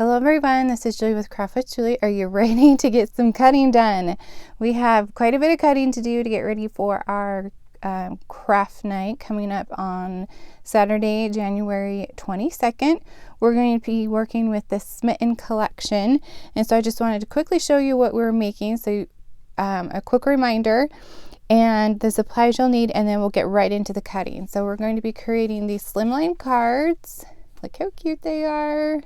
Hello everyone, this is Julie with Craft with Julie. Are you ready to get some cutting done? We have quite a bit of cutting to do to get ready for our craft night coming up on Saturday, January 22nd. We're going to be working with the Smitten collection, and so I just wanted to quickly show you what we're making. So a quick reminder and the supplies you'll need, and then we'll get right into the cutting. So we're going to be creating these slimline cards. Look how cute they are.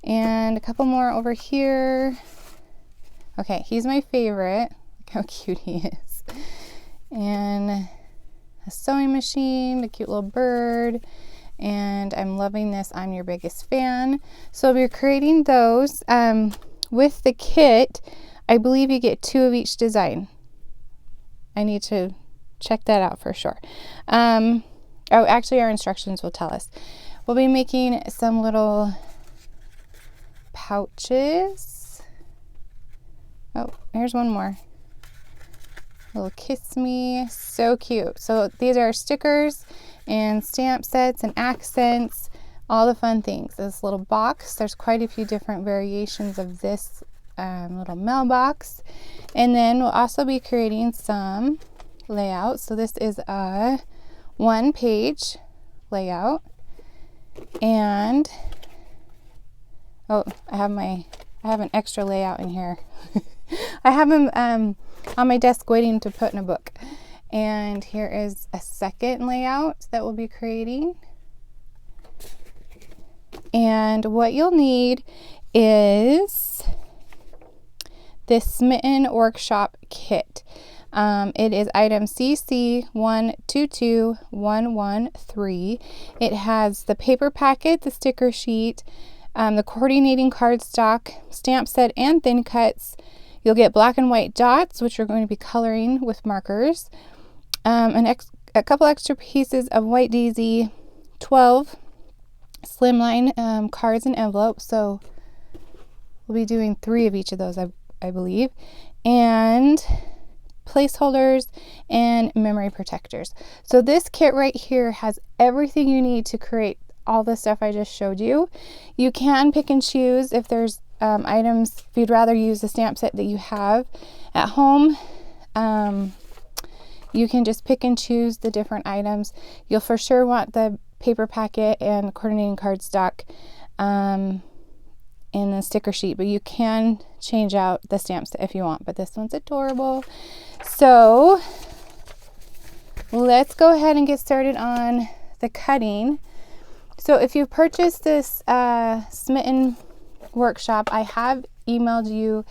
And a couple more over here. Okay, he's my favorite. Look how cute he is. And a sewing machine, the cute little bird. And I'm loving this I'm Your Biggest Fan. So we're creating those. With the kit, I believe you get 2 of each design. I need to check that out for sure. Oh, actually our instructions will tell us. We'll be making some little pouches. Oh, here's one more. Little kiss me. So cute. So these are stickers and stamp sets and accents, all the fun things. This little box, there's quite a few different variations of this little mailbox. And then we'll also be creating some layouts. So this is a 1-page layout. And oh, I have an extra layout in here. I have them on my desk waiting to put in a book. And here is a second layout that we'll be creating. And what you'll need is this Smitten Workshop Kit. It is item CC122113. It has the paper packet, the sticker sheet, the coordinating cardstock, stamp set, and thin cuts. You'll get black and white dots, which we're going to be coloring with markers. A couple extra pieces of white daisy, 12 slimline cards and envelopes. So we'll be doing 3 of each of those, I believe. And placeholders and memory protectors. So this kit right here has everything you need to create all the stuff I just showed you. You can pick and choose if there's items, if you'd rather use the stamp set that you have at home. You can just pick and choose the different items. You'll for sure want the paper packet and coordinating cardstock and the sticker sheet, but you can change out the stamp set if you want. But this one's adorable. So let's go ahead and get started on the cutting. So if you purchased this Smitten workshop, I have emailed you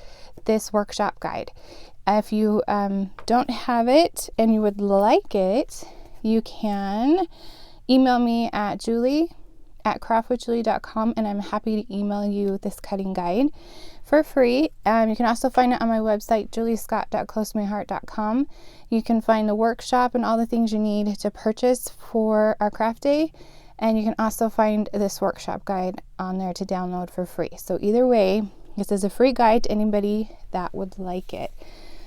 this workshop guide. If you don't have it and you would like it, you can email me at julie@craftwithjulie.com, and I'm happy to email you this cutting guide for free. You can also find it on my website, juliescott.closemyheart.com. You can find the workshop and all the things you need to purchase for our craft day. And you can also find this workshop guide on there to download for free. So either way, this is a free guide to anybody that would like it.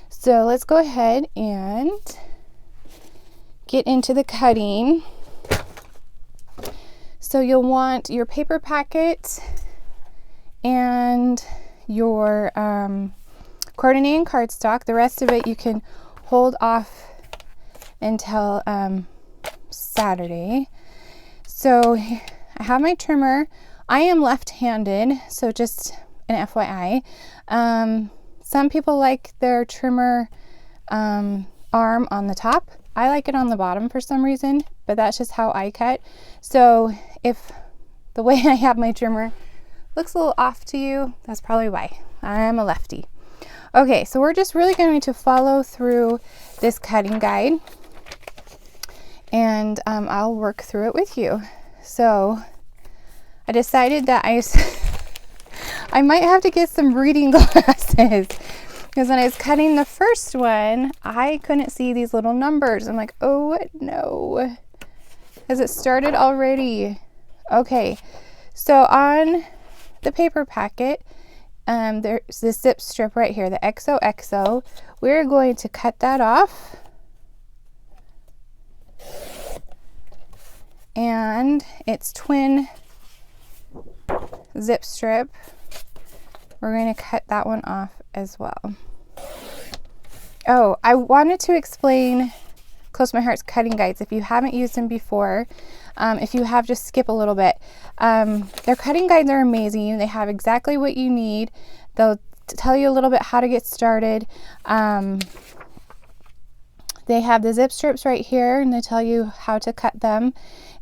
So let's go ahead and get into the cutting. So you'll want your paper packet and your coordinating cardstock. The rest of it you can hold off until Saturday. So I have my trimmer. I am left-handed, so just an FYI. Some people like their trimmer arm on the top. I like it on the bottom for some reason, but that's just how I cut. So if the way I have my trimmer looks a little off to you, that's probably why. I'm a lefty. Okay, so we're just really going to follow through this cutting guide, and I'll work through it with you. So I decided that I might have to get some reading glasses, because when I was cutting the first one, I couldn't see these little numbers. I'm like, oh no, has it started already? Okay, so on the paper packet, there's this zip strip right here, the XOXO. We're going to cut that off. And it's twin zip strip, we're going to cut that one off as well. Oh, I wanted to explain Close My Heart's cutting guides if you haven't used them before. If you have, just skip a little bit. Their cutting guides are amazing. They have exactly what you need. They'll tell you a little bit how to get started. They have the zip strips right here, and they tell you how to cut them.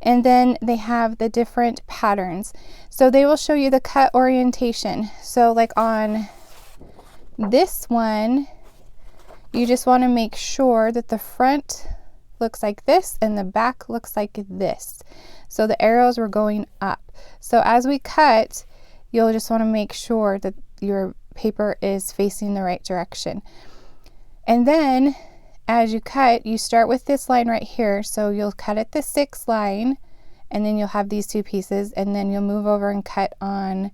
And then they have the different patterns. So they will show you the cut orientation. So like on this one, you just want to make sure that the front looks like this and the back looks like this. So the arrows were going up. So as we cut, you'll just want to make sure that your paper is facing the right direction. And then as you cut, you start with this line right here. So you'll cut at the 6th line, and then you'll have these two pieces, and then you'll move over and cut on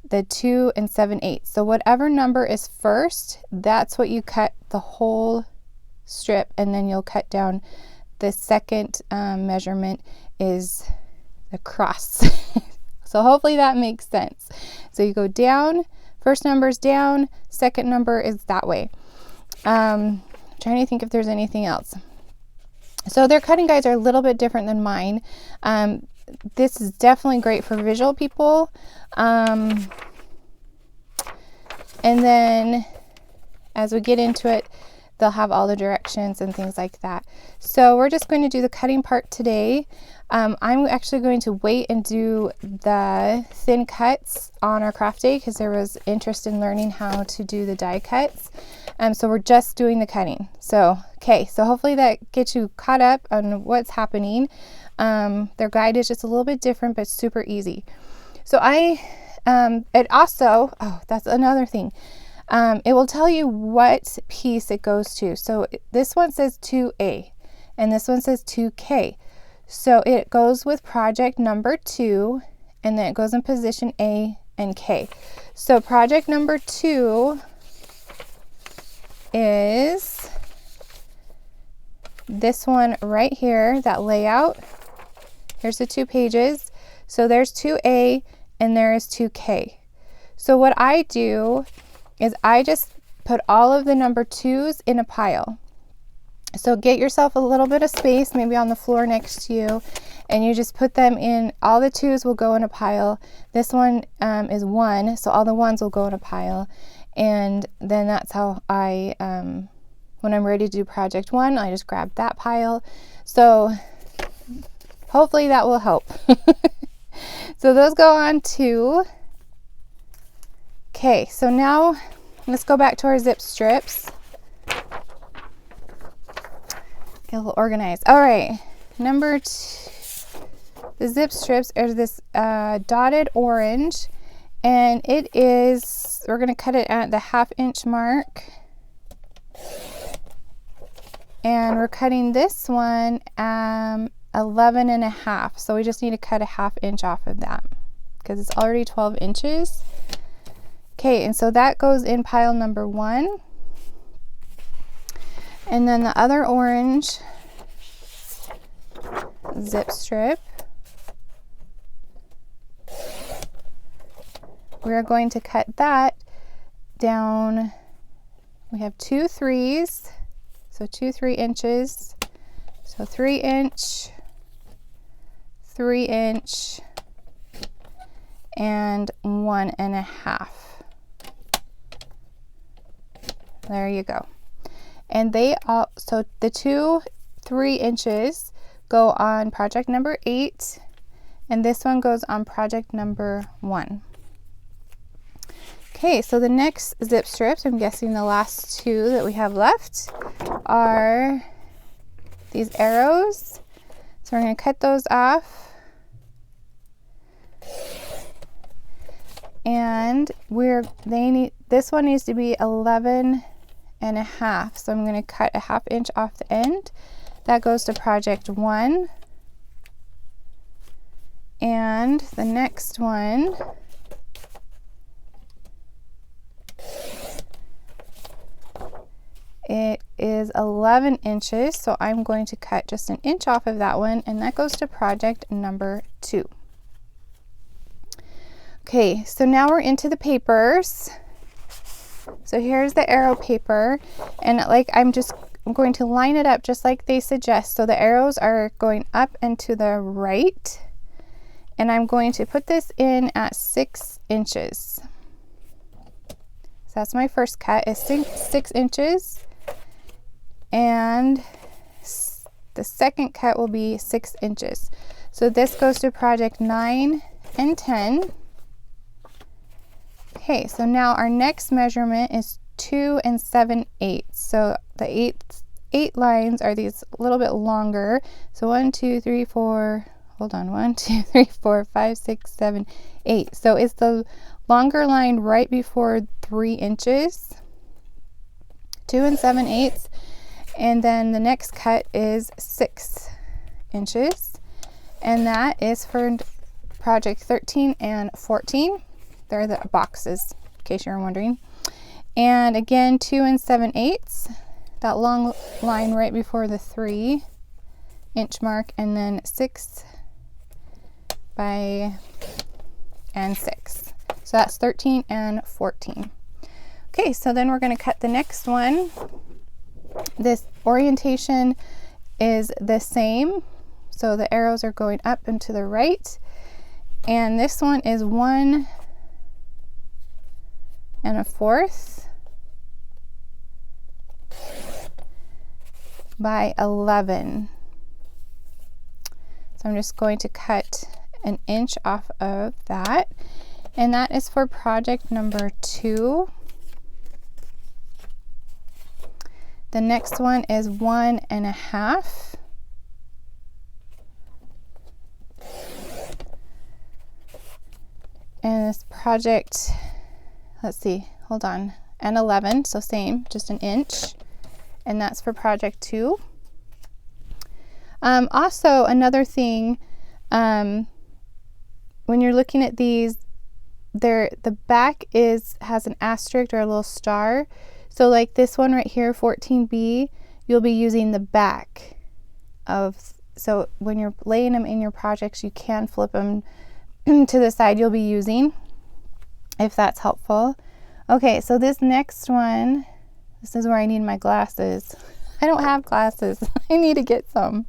the 2 7/8. So whatever number is first, that's what you cut the whole strip, and then you'll cut down the second measurement is the cross. So hopefully that makes sense. So you go down, first number is down, second number is that way. Trying to think if there's anything else. So their cutting guides are a little bit different than mine. This is definitely great for visual people. And then as we get into it, they'll have all the directions and things like that. So we're just going to do the cutting part today. I'm actually going to wait and do the thin cuts on our craft day because there was interest in learning how to do the die cuts. So we're just doing the cutting. So, okay, so hopefully that gets you caught up on what's happening. Their guide is just a little bit different, but super easy. So it also, oh, that's another thing. It will tell you what piece it goes to. So this one says 2A and this one says 2K. So it goes with project number 2, and then it goes in position A and K. So project number 2 is this one right here, that layout. Here's the 2 pages. So there's 2A and there is 2K. So what I do is I just put all of the number 2s in a pile. So get yourself a little bit of space, maybe on the floor next to you, and you just put them in. All the 2s will go in a pile. This one is 1, so all the 1s will go in a pile. And then that's how I, when I'm ready to do project 1, I just grab that pile. So hopefully that will help. So those go on too. Okay, so now let's go back to our zip strips. Get a little organized. All right, number 2, the zip strips are this dotted orange, and it is, we're going to cut it at the 1/2 inch mark, and we're cutting this one 11 1/2. So we just need to cut a 1/2 inch off of that because it's already 12 inches. Okay, and so that goes in pile number 1. And then the other orange zip strip, we're going to cut that down. We have 2 3s, so 2 3 inches. So 3 inch, 3 inch, and 1 1/2. There you go. And they all, so the 2 3 inches go on project number 8, and this one goes on project number 1. Okay, so the next zip strips, I'm guessing the last 2 that we have left, are these arrows. So we're going to cut those off. And this one needs to be 11 1/2. So I'm going to cut a 1/2 inch off the end. That goes to project 1. And the next one it is 11 inches, so I'm going to cut just 1 inch off of that one, and that goes to project number 2. Okay, so now we're into the papers. So here's the arrow paper, and like I'm going to line it up just like they suggest. So the arrows are going up and to the right, and I'm going to put this in at 6 inches. So that's my first cut, is 6 inches, and the second cut will be 6 inches. So this goes to project 9 and 10. Okay, so now our next measurement is 2 7/8. So the eight lines are these a little bit longer. So 1, 2, 3, 4, hold on, 1, 2, 3, 4, 5, 6, 7, 8. So it's the longer line right before 3 inches, 2 7/8. And then the next cut is 6 inches. And that is for project 13 and 14. They're the boxes, in case you're wondering. And again, 2 7/8, that long line right before the 3 inch mark, and then 6 by and 6. So that's 13 and 14. Okay, so then we're going to cut the next one. This orientation is the same. So the arrows are going up and to the right. And this one is 1 1/4 by 11. So I'm just going to cut an inch off of that, and that is for project number 2. The next one is 1 1/2. And this project, let's see, hold on, and 11, so same, just an inch, and that's for project 2. Also, another thing, when you're looking at these, the back has an asterisk or a little star. So like this one right here, 14B, you'll be using the back of, so when you're laying them in your projects, you can flip them to the side you'll be using, if that's helpful. Okay, so this next one, this is where I need my glasses. I don't have glasses. I need to get some.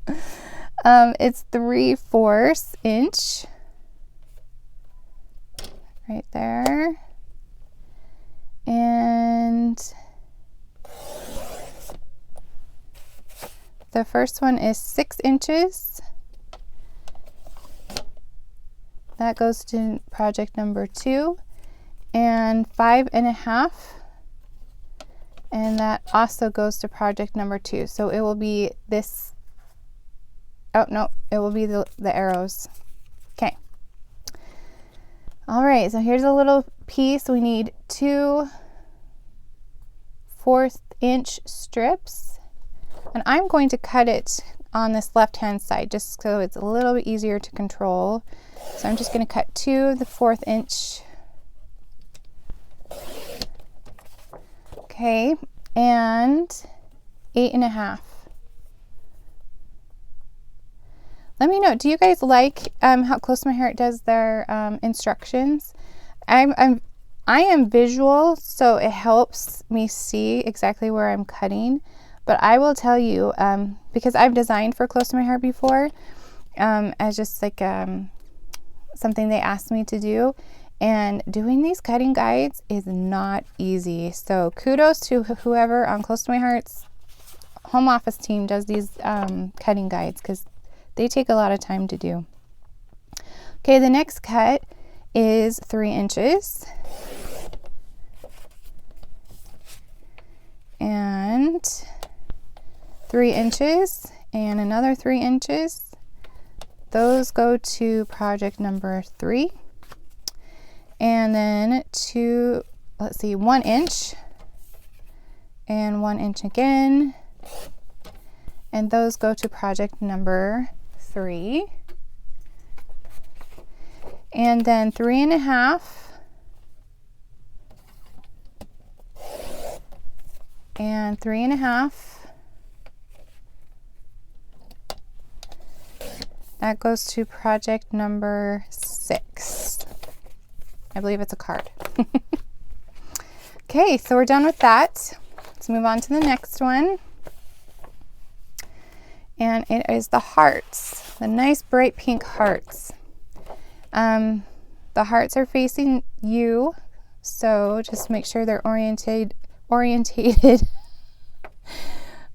It's 3/4 inch right there, and the first one is 6 inches. That goes to project number 2, and 5 1/2, and that also goes to project number 2. So it will be this, oh no, it will be the arrows. Okay. All right, so here's a little piece. We need 2 1/4 inch strips, and I'm going to cut it on this left hand side just so it's a little bit easier to control. So I'm just going to cut 2 1/4 inch. Okay, and 8 1/2. Let me know, do you guys like how Close to My Heart does their instructions? I am visual, so it helps me see exactly where I'm cutting. But I will tell you, because I've designed for Close to My Heart before, as just like something they asked me to do, and doing these cutting guides is not easy. So kudos to whoever on Close to My Heart's home office team does these cutting guides, because they take a lot of time to do. Okay, the next cut is 3 inches. And 3 inches, and another 3 inches. Those go to project number 3. And then 1 inch, and 1 inch again. And those go to project number 3. And then 3 1/2. And 3 1/2. That goes to project number 6. I believe it's a card. Okay, so we're done with that. Let's move on to the next one. And it is the hearts, the nice bright pink hearts. The hearts are facing you, so just make sure they're orientated.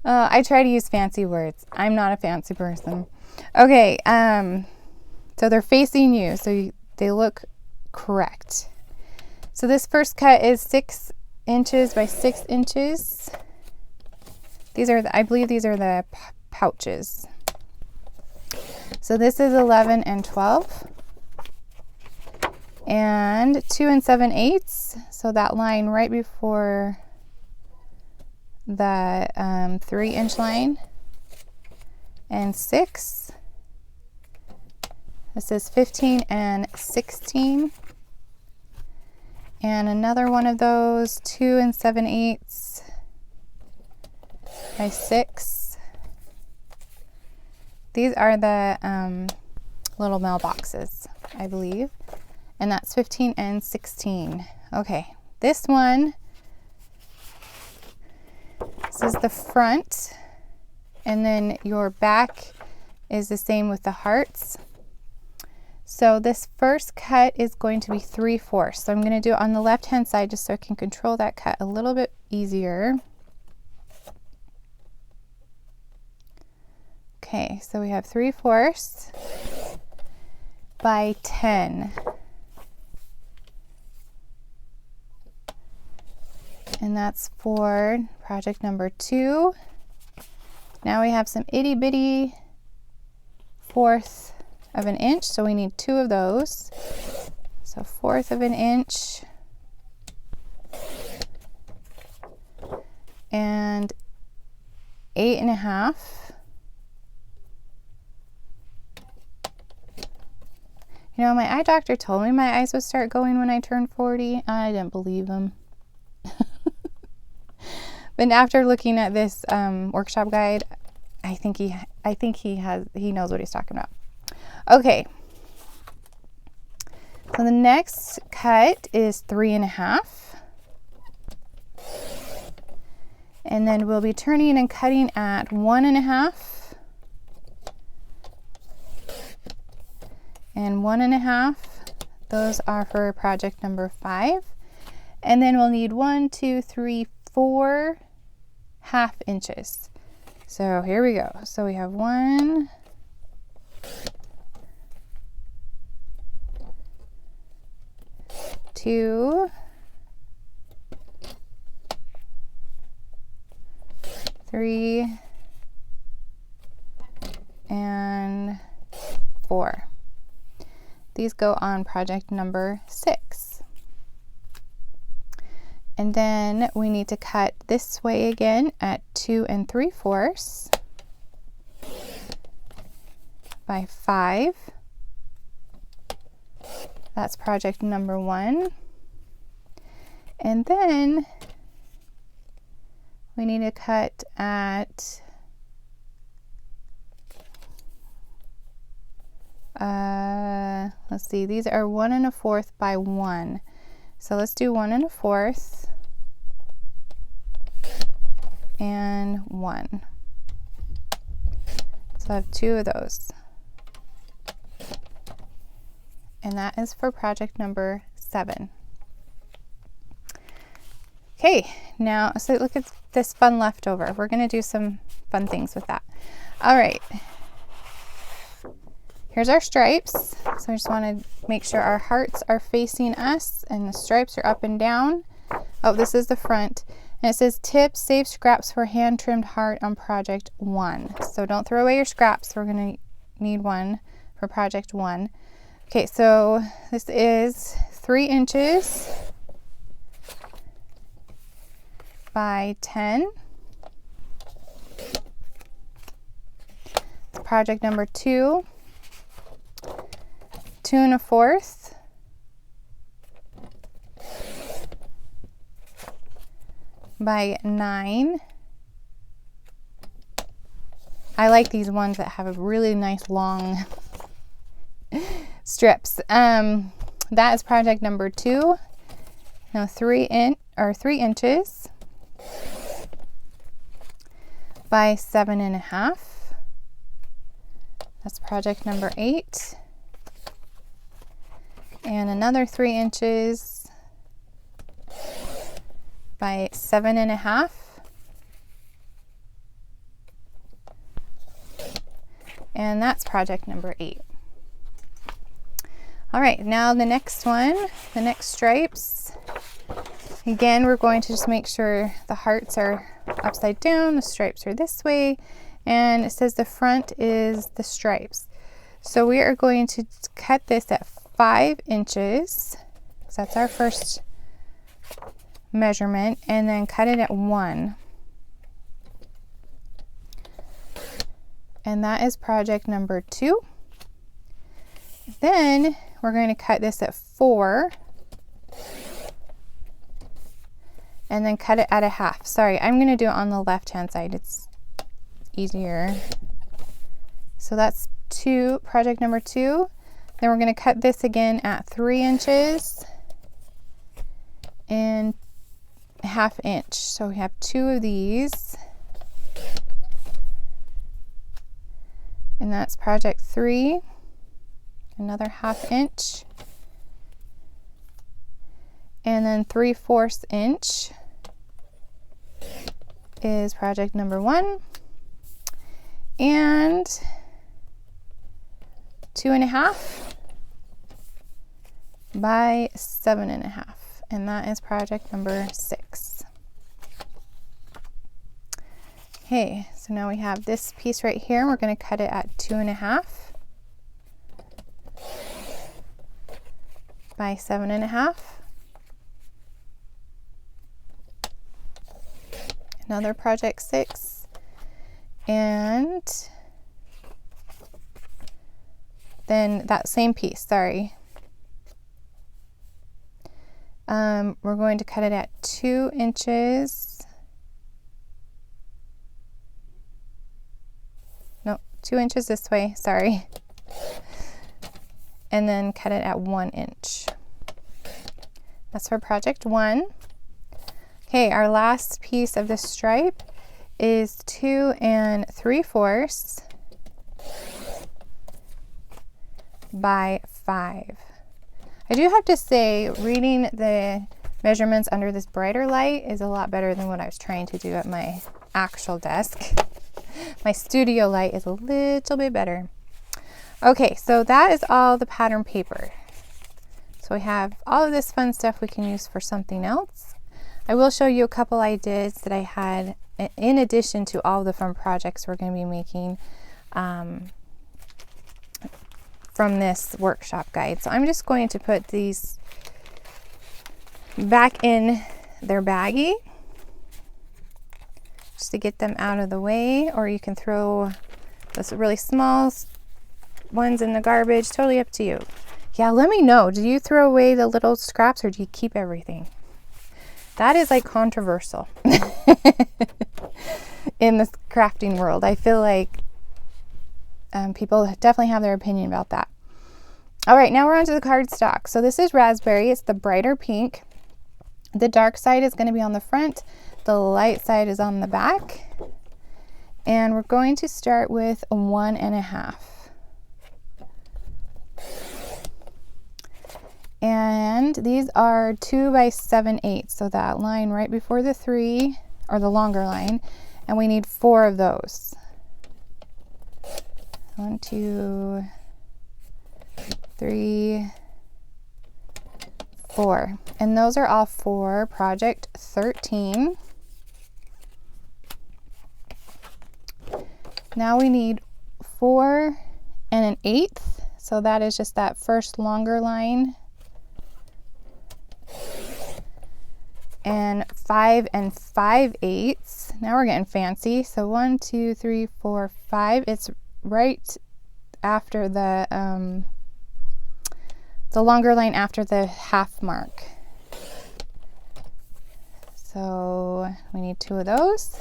I try to use fancy words. I'm not a fancy person. Okay, so they're facing you, so they look correct. So this first cut is 6 inches by 6 inches. These are, I believe these are the pouches. So this is 11 and 12. And 2 7/8. So that line right before the 3-inch line. And 6. This is 15 and 16. And another one of those, 2 7/8 by 6. These are the little mailboxes, I believe. And that's 15 and 16. Okay, this one, this is the front. And then your back is the same with the hearts. So this first cut is going to be 3/4. So I'm going to do it on the left hand side just so I can control that cut a little bit easier. Okay, so we have 3/4 by 10. And that's for project number 2. Now we have some itty bitty 1/4 of an inch, so we need 2 of those. So 1/4 of an inch and 8 1/2. You know, my eye doctor told me my eyes would start going when I turned 40. I didn't believe him. But after looking at this workshop guide, I think he knows what he's talking about. Okay. So the next cut is 3 1/2. And then we'll be turning and cutting at 1 1/2 and 1 1/2. Those are for project number 5. And then we'll need 1, 2, 3, 4 1/2 inches. So here we go. So we have 1, 2, 3, and 4. These go on project number 6. And then we need to cut this way again at 2 3/4 by 5. That's project number 1. And then we need to cut at let's see, these are 1 1/4 by 1. So let's do 1 1/4 and 1. So I have 2 of those. And that is for project number 7. Okay, now so look at this fun leftover. We're going to do some fun things with that. All right. Here's our stripes. So I just want to make sure our hearts are facing us and the stripes are up and down. Oh, this is the front. And it says tips, save scraps for hand trimmed heart on project 1. So don't throw away your scraps. We're going to need one for project 1. Okay, so this is 3 inches by 10. It's project number 2. 2 1/4 by 9. I like these ones that have a really nice long strips. that is project number 2. Now 3 inches by 7.5. That's project number 8. And another 3 inches by 7.5. And that's project number 8. All right, now the next one, the next stripes. Again, we're going to just make sure the hearts are upside down, the stripes are this way, and it says the front is the stripes. So we are going to cut this at 5 inches, because that's our first measurement, and then cut it at 1. And that is project number 2. Then we're going to cut this at 4 and then cut it at 1/2. Sorry, I'm going to do it on the left hand side. It's easier. So that's project number 2. Then we're going to cut this again at 3 inches and 1/2 inch. So we have 2 of these. And that's project 3. Another 1/2 inch, and then 3/4 inch is project number 1, and 2.5 by 7.5, and that is project number 6. Okay, so now we have this piece right here. We're going to cut it at 2.5 by 7.5. Another project 6, and then that same piece, sorry. We're going to cut it at 2 inches. No, 2 inches this way, sorry. And then cut it at 1 inch. That's for project 1. Okay, our last piece of the stripe is 2 3/4 by 5. I do have to say, reading the measurements under this brighter light is a lot better than what I was trying to do at my actual desk. My studio light is a little bit better. Okay, so that is all the pattern paper. So we have all of this fun stuff we can use for something else. I will show you a couple ideas that I had in addition to all the fun projects we're going to be making from this workshop guide. So I'm just going to put these back in their baggie just to get them out of the way, or you can throw those really small ones in the garbage, totally up to you. Yeah, let me know, do you throw away the little scraps or do you keep everything? That is like controversial in this crafting world. I feel like people definitely have their opinion about that. All right, now we're on to the cardstock. So this is raspberry, it's the brighter pink. The dark side is going to be on the front, the light side is on the back. And we're going to start with 1.5. And these are 2 by 7/8, so that line right before the 3, or the longer line, and we need 4 of those. 1, 2, 3, 4, and those are all for project 13. Now we need 4 1/8, so that is just that first longer line. And 5 5/8. Now we're getting fancy. So 1, 2, 3, 4, 5. It's right after the longer line after the half mark. So we need 2 of those.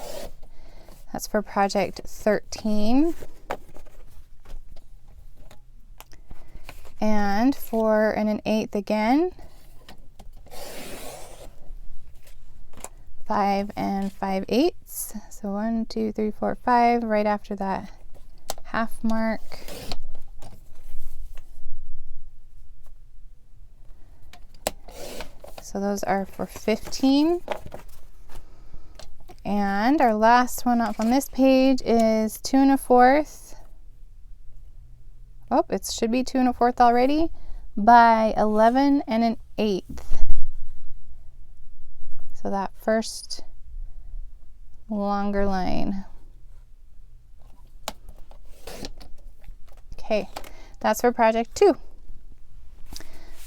That's for project 13. And 4 1/8 again. 5 5/8. So 1, 2, 3, 4, 5 right after that half mark. So those are for 15. And our last one up on this page is 2 1/4. Oh, it should be 2 1/4 already, by 11 1/8. So that first longer line. Okay, that's for project 2.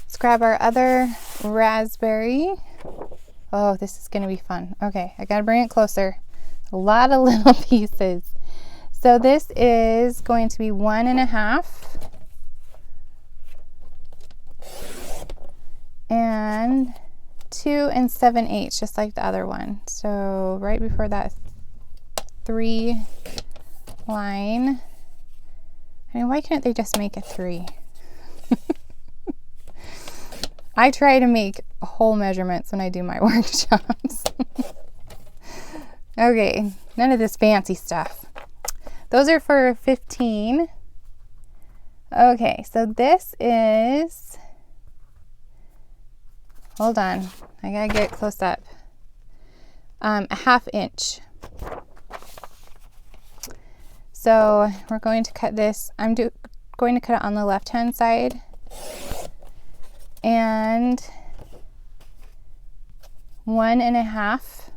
Let's grab our other raspberry. Oh, this is going to be fun. Okay, I got to bring it closer. A lot of little pieces. So this is going to be 1 1/2. And 2 7/8, just like the other one. So right before that 3 line. I mean, why can't they just make a 3? I try to make whole measurements when I do my workshops. Okay, none of this fancy stuff. Those are for 15. Okay, so this is, hold on, I gotta get close up. A 1/2 inch. So we're going to cut this. I'm going to cut it on the left hand side. And 1 1/2.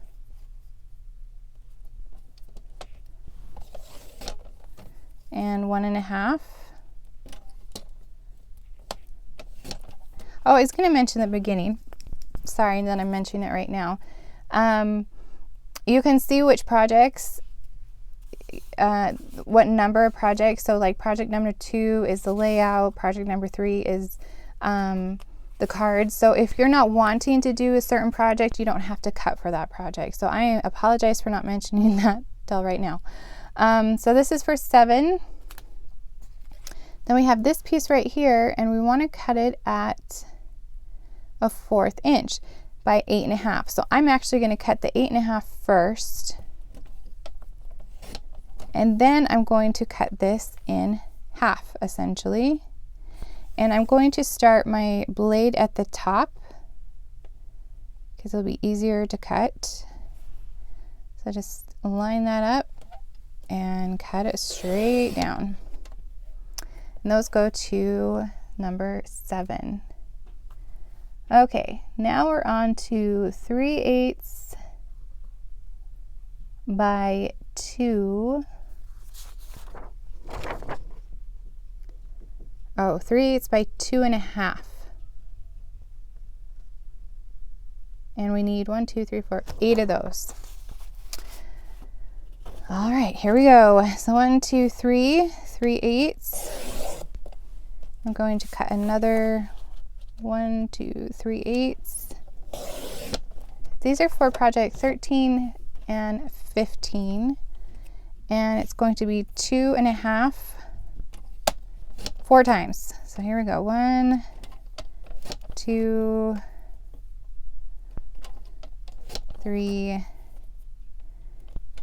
And 1 1/2. Oh, I was going to mention the beginning. Sorry that I'm mentioning it right now. You can see which projects, what number of projects. So like project number 2 is the layout. Project number 3 is the cards. So if you're not wanting to do a certain project, you don't have to cut for that project. So I apologize for not mentioning that till right now. So this is for 7. Then we have this piece right here, and we want to cut it at a 1/4 inch by 8 1/2. So I'm actually going to cut the 8 1/2 first, and then I'm going to cut this in half essentially. And I'm going to start my blade at the top because it'll be easier to cut. So just line that up and cut it straight down. And those go to number 7. Okay, now we're on to 3/8 by 2. Oh, 3/8 by 2 1/2. And we need 1, 2, 3, 4, 8 of those. All right, here we go. So 1, 2, 3, 3/8. I'm going to cut another 1, 2, 3/8. These are for project 13 and 15. And it's going to be 2 1/2. 4 times. So here we go. 1, 2, 3,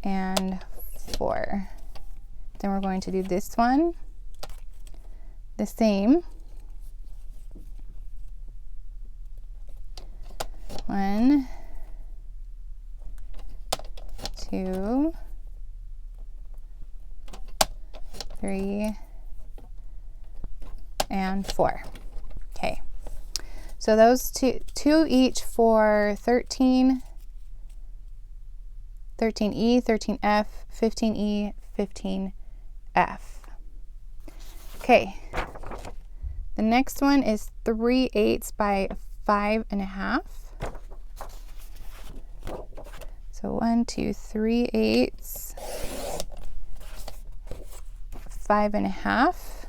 and 4. Then we're going to do this one the same. 1, 2, 3, and 4. Okay, so those two each for 13, 13E, 13F, 15E, 15F. Okay, the next one is 3/8 by 5 1/2. So 1, 2, 3/8, 5 1/2.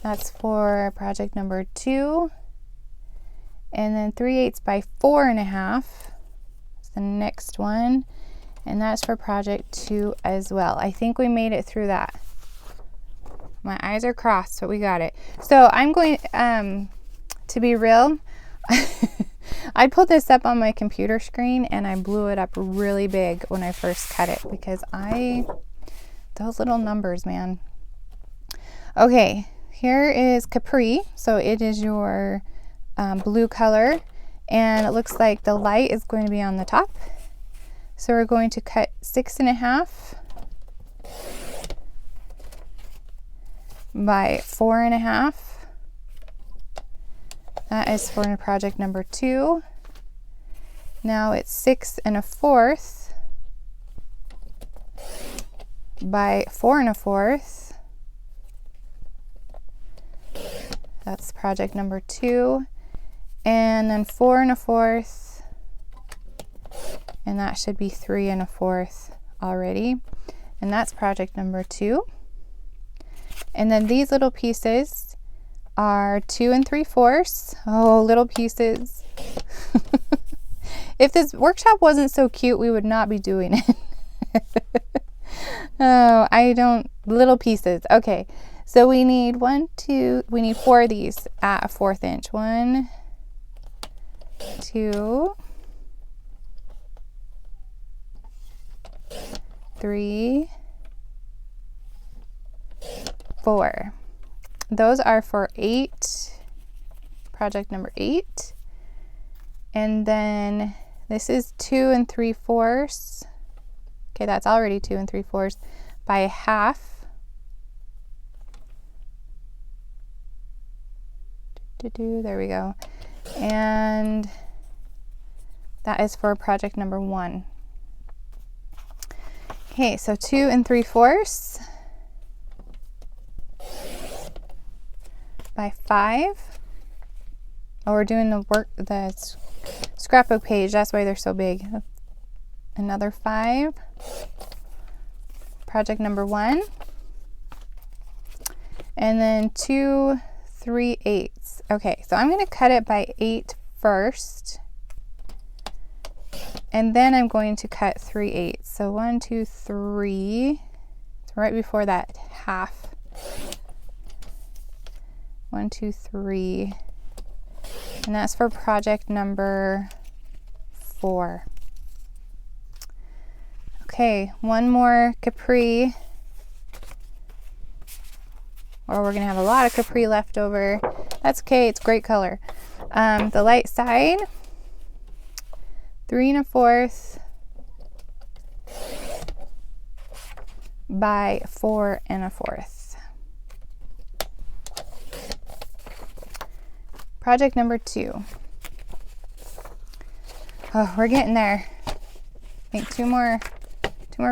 That's for project number 2. And then 3/8 by 4 1/2 is the next one. And that's for project 2 as well. I think we made it through that. My eyes are crossed, but we got it. So I'm going, to be real, I pulled this up on my computer screen and I blew it up really big when I first cut it because those little numbers, man. Okay, here is Capri. So it is your blue color, and it looks like the light is going to be on the top. So we're going to cut 6.5 by 4.5. That is for project number 2. Now it's 6 1/4 by 4 1/4. That's project number 2. And then 4 1/4. And that should be 3 1/4 already. And that's project number 2. And then these little pieces are 2 3/4. Oh, little pieces. If this workshop wasn't so cute, we would not be doing it. Oh, little pieces. Okay, so we need 4 of these at 1/4 inch. 1, 2, 3, 4. Those are for 8, project number 8. And then this is 2 3/4. Okay, that's already 2 3/4 by 1/2. There we go. And that is for project number 1. Okay, so 2 3/4 by 5. Oh, we're doing the scrapbook page. That's why they're so big. Another 5. Project number 1. And then 2 3/8. Okay, so I'm going to cut it by 8 first. And then I'm going to cut 3/8. So 1, 2, 3. So right before that 1/2. 1, 2, 3. And that's for project number 4. Okay, one more Capri. Or we're going to have a lot of Capri left over. That's okay, it's great color. The light side, 3 1/4 by 4 1/4. Project number 2. Oh, we're getting there. I think two more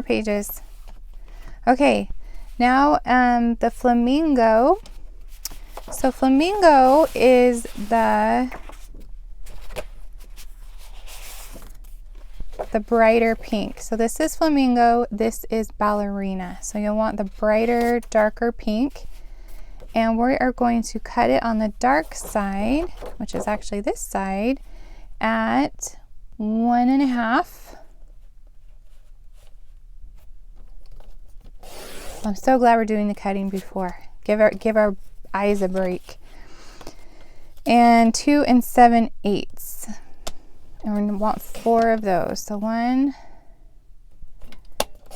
pages. Okay, now the Flamingo. So Flamingo is the brighter pink. So this is Flamingo, this is Ballerina. So you'll want the brighter, darker pink. And we are going to cut it on the dark side, which is actually this side, at 1 1/2. I'm so glad we're doing the cutting before. Give our eyes a break. And 2 7/8. And we're going to want 4 of those. So 1,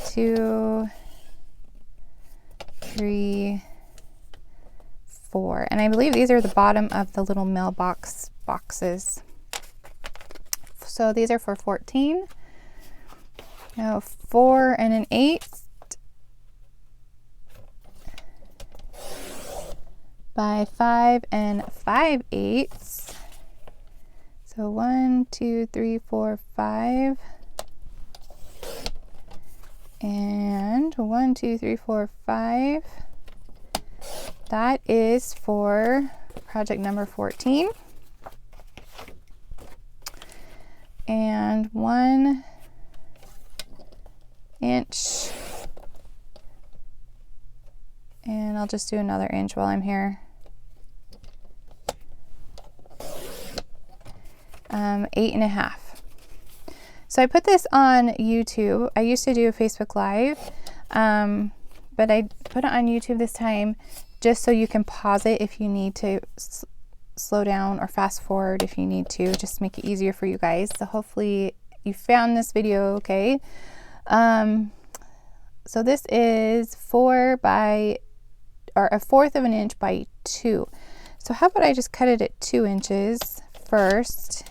2, 3, 4. And I believe these are the bottom of the little mailbox boxes. So these are for 14. Now 4 1/8 by 5 5/8. So 1, 2, 3, 4, 5. And 1, 2, 3, 4, 5. That is for project number 14. And 1 inch. And I'll just do another inch while I'm here. 8 1/2. So I put this on YouTube. I used to do a Facebook Live, but put it on YouTube this time just so you can pause it if you need to slow down, or fast forward if you need to, just make it easier for you guys. So hopefully you found this video okay. So this is 4 by, or 1/4 of an inch by 2. So how about I just cut it at 2 inches first,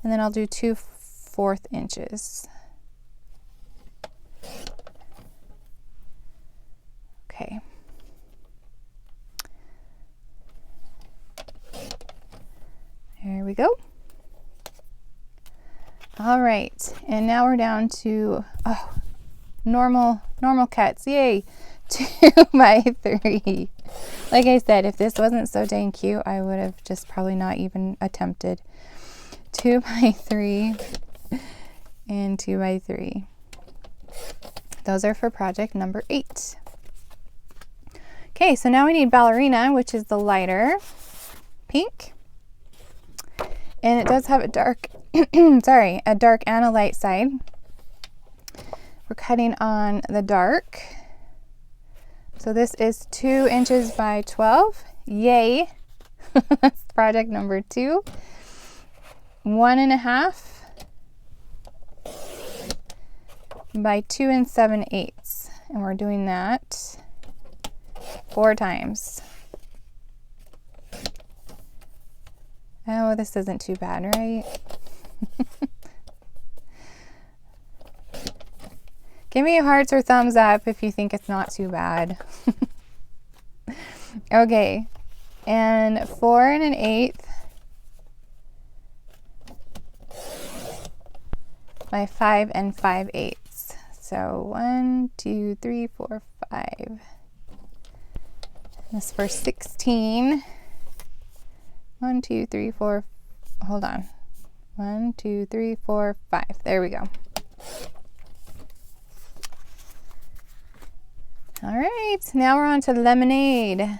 and then I'll do 2/4 inches. Okay. There we go. All right, and now we're down to normal cuts. Yay! 2 by 3. Like I said, if this wasn't so dang cute, I would have just probably not even attempted. 2 by 3 and 2 by 3. Those are for project number 8. Okay, so now we need ballerina, which is the lighter pink. And it does have a dark, sorry, a dark and a light side. We're cutting on the dark. So this is 2 inches by 12. Yay! That's project number 2. 1.5 by 2 7/8. And we're doing that 4 times. Oh, this isn't too bad, right? Give me hearts or thumbs up if you think it's not too bad. Okay, and 4 1/8 by 5 5/8. So 1, 2, 3, 4, 5. This for 16. 1, 2, 3, 4. Hold on. 1, 2, 3, 4, 5. There we go. All right, now we're on to lemonade.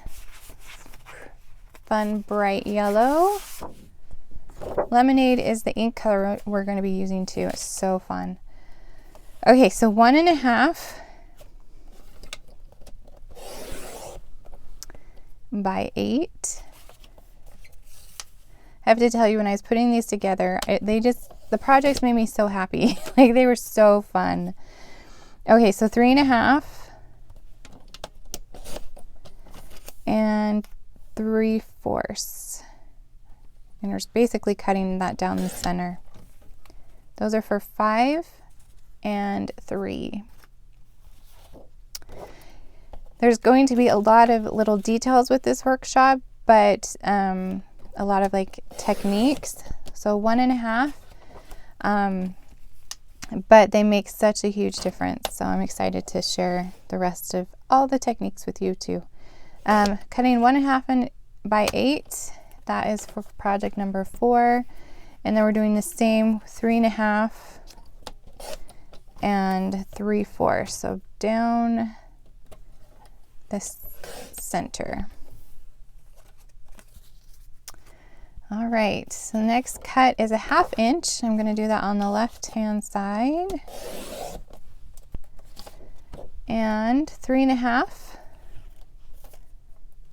Fun bright yellow. Lemonade is the ink color we're going to be using too. It's so fun. Okay, so 1.5 by 8. I have to tell you, when I was putting these together, the projects made me so happy. Like, they were so fun. Okay, so 3.5 and 3/4. And we're basically cutting that down the center. Those are for 5 and 3. There's going to be a lot of little details with this workshop, but a lot of like techniques. So 1.5, but they make such a huge difference. So I'm excited to share the rest of all the techniques with you too. Cutting 1.5 by 8, that is for project number 4. And then we're doing the same 3.5 and 3/4. So down this center. All right, so the next cut is a 1/2 inch. I'm going to do that on the left hand side. And 3.5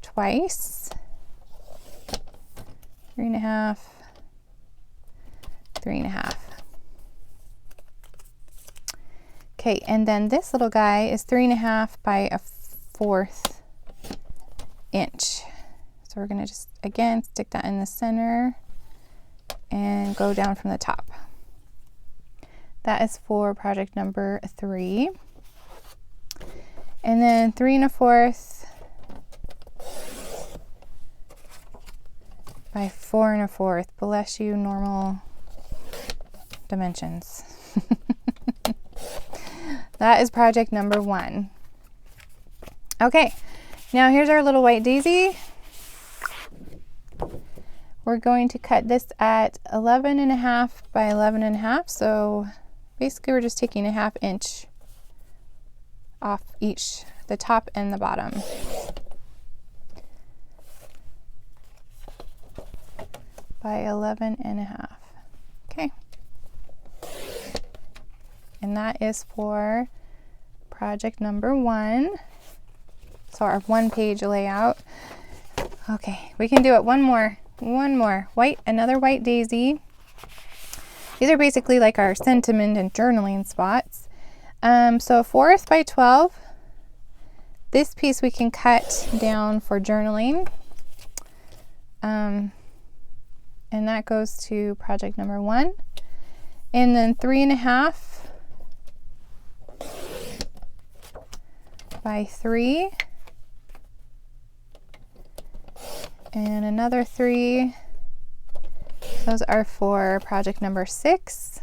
twice. 3.5, 3.5. Okay, and then this little guy is 3.5 by 1/4 inch. So we're going to just, again, stick that in the center and go down from the top. That is for project number 3. And then 3 1/4 by 4 1/4. Bless you, normal dimensions. That is project number 1. Okay, now here's our little white daisy. We're going to cut this at 11.5 by 11.5. So basically we're just taking a 1/2 inch off each, the top and the bottom. By 11.5. Okay. And that is for project number 1. So our 1-page layout. Okay, we can do it one more. Another white daisy. These are basically like our sentiment and journaling spots. So 4th by 12. This piece we can cut down for journaling. And that goes to project number 1. And then 3.5 by 3. And another 3. Those are for project number 6.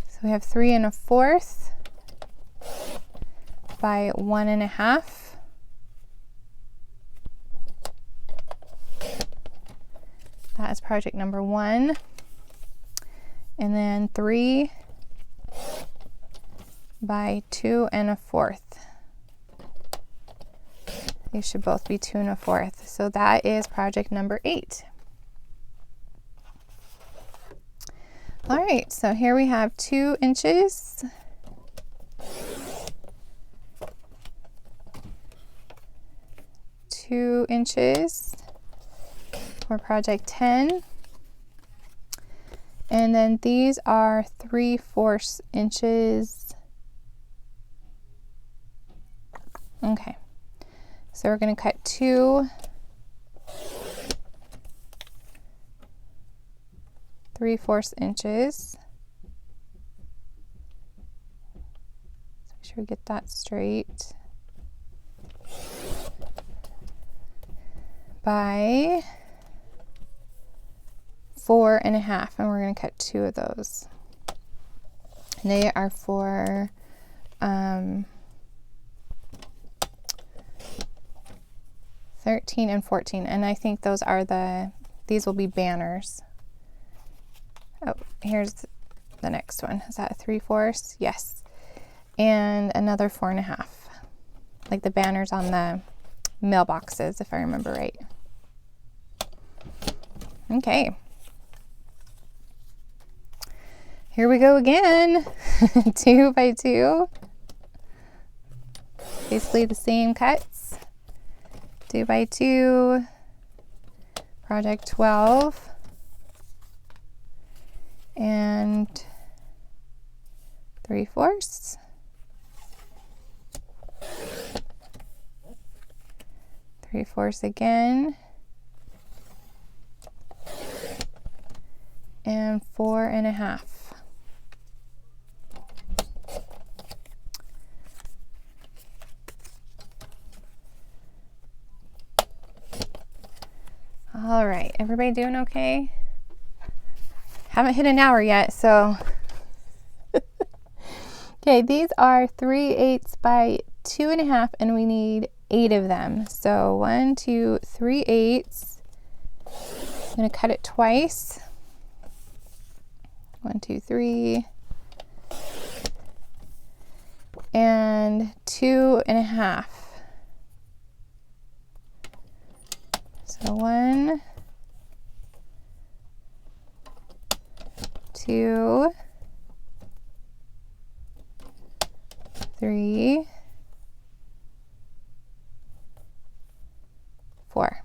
So we have 3 1/4 by 1.5. That is project number 1. And then 3 by 2 1/4. These should both be 2 1/4. So that is project number 8. All right, so here we have 2 inches. For project 10. And then these are 3/4 inches. Okay, so we're going to cut 2 3/4 inches. So make sure we get that straight. By 4.5, and we're going to cut 2 of those. And they are for 13 and 14, and I think those are these will be banners. Oh, here's the next one. Is that 3/4? Yes. And another 4.5, like the banners on the mailboxes, if I remember right. Okay. Here we go again. 2 by 2. Basically the same cuts. 2 by 2. Project 12. And 3/4. 3/4 again. And 4.5. All right, everybody doing okay? Haven't hit an hour yet, so. Okay, these are 3/8 by 2.5, and we need 8 of them. So 1, 2, 3/8. I'm going to cut it twice. 1, 2, 3. And 2.5. So 1, 2, 3, 4.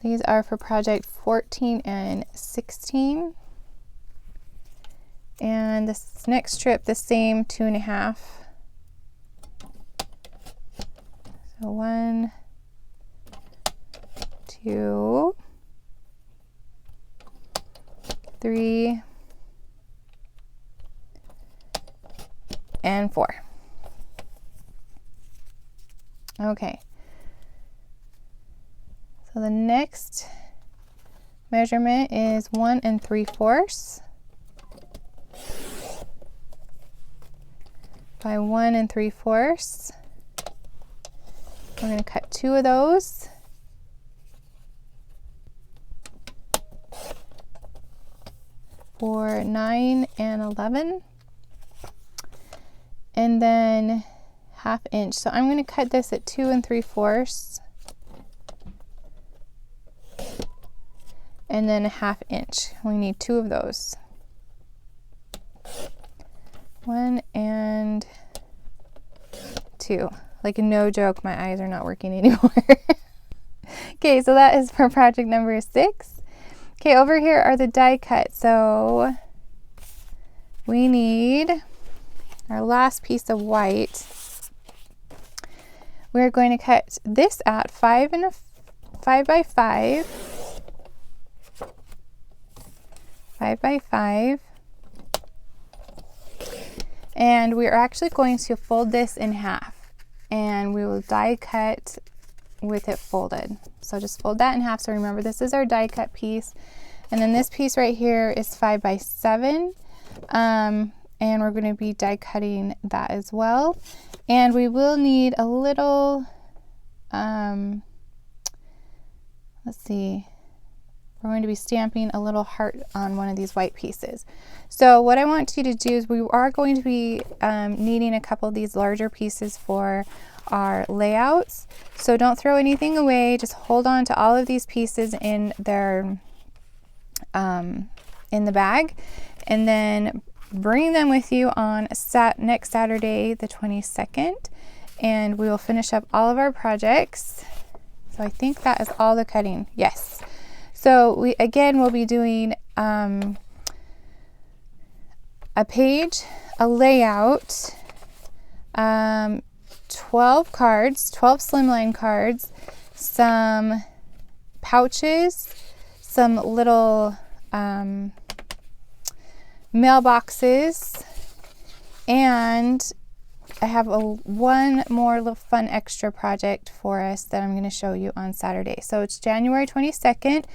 These are for project 14 and 16. And this next strip, the same 2.5. So 1, 2, 3, and 4. Okay. So the next measurement is 1 3/4 by 1 3/4. We're going to cut 2 of those. For 9 and 11. And then 1/2 inch. So I'm going to cut this at 2 3/4. And then 1/2 inch. We need 2 of those. 1 and too. Like, no joke, my eyes are not working anymore. Okay, so that is for project number 6. Okay, over here are the die cuts. So we need our last piece of white. We're going to cut this at 5 by 5. 5 by 5. And we're actually going to fold this in half, and we will die cut with it folded. So just fold that in half. So remember, this is our die cut piece. And then this piece right here is 5 by 7. And we're going to be die cutting that as well. And we will need a little, let's see, we're going to be stamping a little heart on one of these white pieces. So what I want you to do is, we are going to be needing a couple of these larger pieces for our layouts. So don't throw anything away. Just hold on to all of these pieces in their in the bag, and then bring them with you on next Saturday, the 22nd, and we will finish up all of our projects. So I think that is all the cutting. Yes. So we again will be doing a page, a layout, 12 cards, 12 slimline cards, some pouches, some little mailboxes, and I have one more little fun extra project for us that I'm going to show you on Saturday. So it's January 22nd.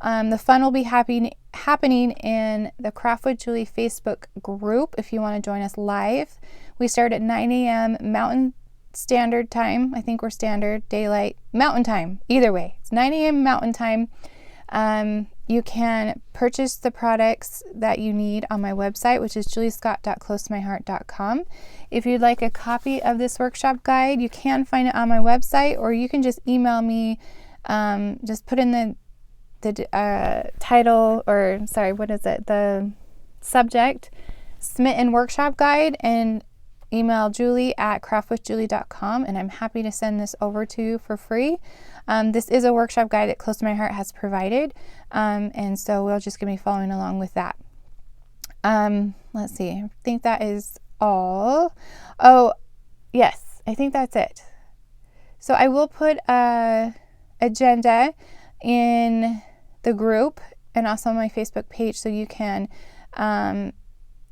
The fun will be happening in the Craft with Julie Facebook group if you want to join us live. We start at 9 a.m. Mountain Standard Time. I think we're Standard Daylight Mountain Time. Either way, it's 9 a.m. Mountain Time. You can purchase the products that you need on my website, which is juliescott.closetomyheart.com. If you'd like a copy of this workshop guide, you can find it on my website, or you can just email me. Just put in the title, or sorry, what is it? The subject, Smitten Workshop Guide, and email julie@craftwithjulie.com, and I'm happy to send this over to you for free. This is a workshop guide that Close to My Heart has provided, and so we're just going to be following along with that. Let's see, I think that is all. Oh, yes, I think that's it. So I will put a agenda in the group and also on my Facebook page, so you can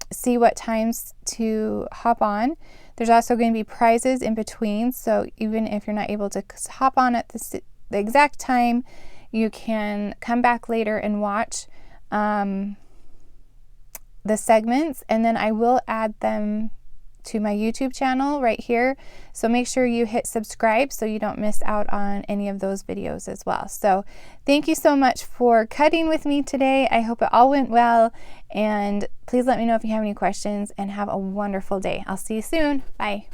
see what times to hop on. There's also going to be prizes in between, so even if you're not able to hop on at the exact time, you can come back later and watch the segments, and then I will add them to my YouTube channel right here. So make sure you hit subscribe so you don't miss out on any of those videos as well. So thank you so much for cutting with me today. I hope it all went well, and please let me know if you have any questions, and have a wonderful day. I'll see you soon. Bye.